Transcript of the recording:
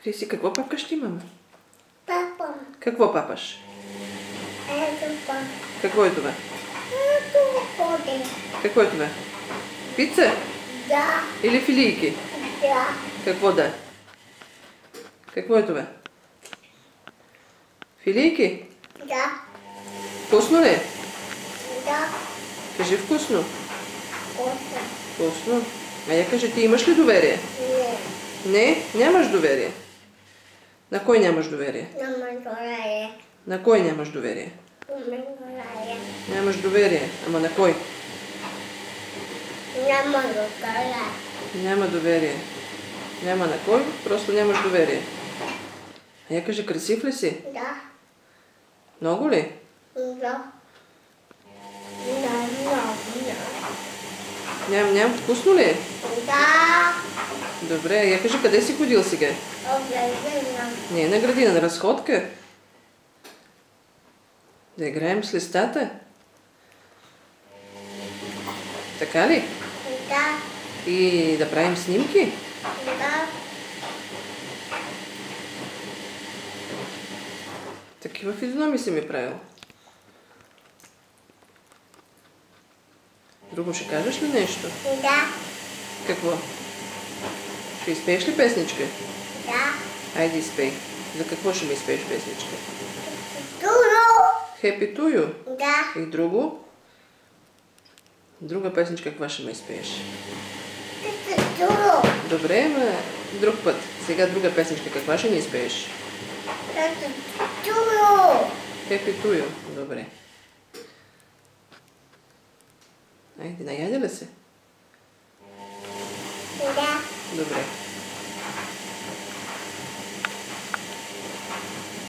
Криси, какво папка ще имаме? Папа. Какво папаш? Ето папа. Какво е това? Ето ходи. Какво е това? Пица? Да. Или филийки? Да. Какво да? Какво е това? Филийки? Да. Вкусно ли? Да. Кажи вкусно. Коса. Вкусно. А я кажи, ти имаш ли доверие? Не. Не, нямаш доверие. На кой нямаш доверие? Няма доверие. На кой нямаш доверие? Няма доверие. Нямаш доверие. Ама на кой? Няма доверие. Няма доверие. Няма на кой, просто нямаш доверие. А я кажи, красив ли си? Да. Много ли? Да. Да. Ням, вкусно ли е? Да. Добре, я кажи, къде си ходил сега? Обязана. Не е на градина, на разходка. Да играем с листата. Така ли? Да. И да правим снимки? Да. Такива физиономии си ми правил. Друго ще кажеш ли нещо? Да. Какво? Ще изпееш ли песничка? Да. Айде изпей. За какво ще ми изпееш песничка? Туро. Happy to you. Да. И друго? Друга песничка каква ще ме изпееш? Туро. Добре, ма друг път. Сега друга песничка каква ще ми изпееш? Туро. Happy to you. Добре. Айде, наяде ли се? Да. Добре.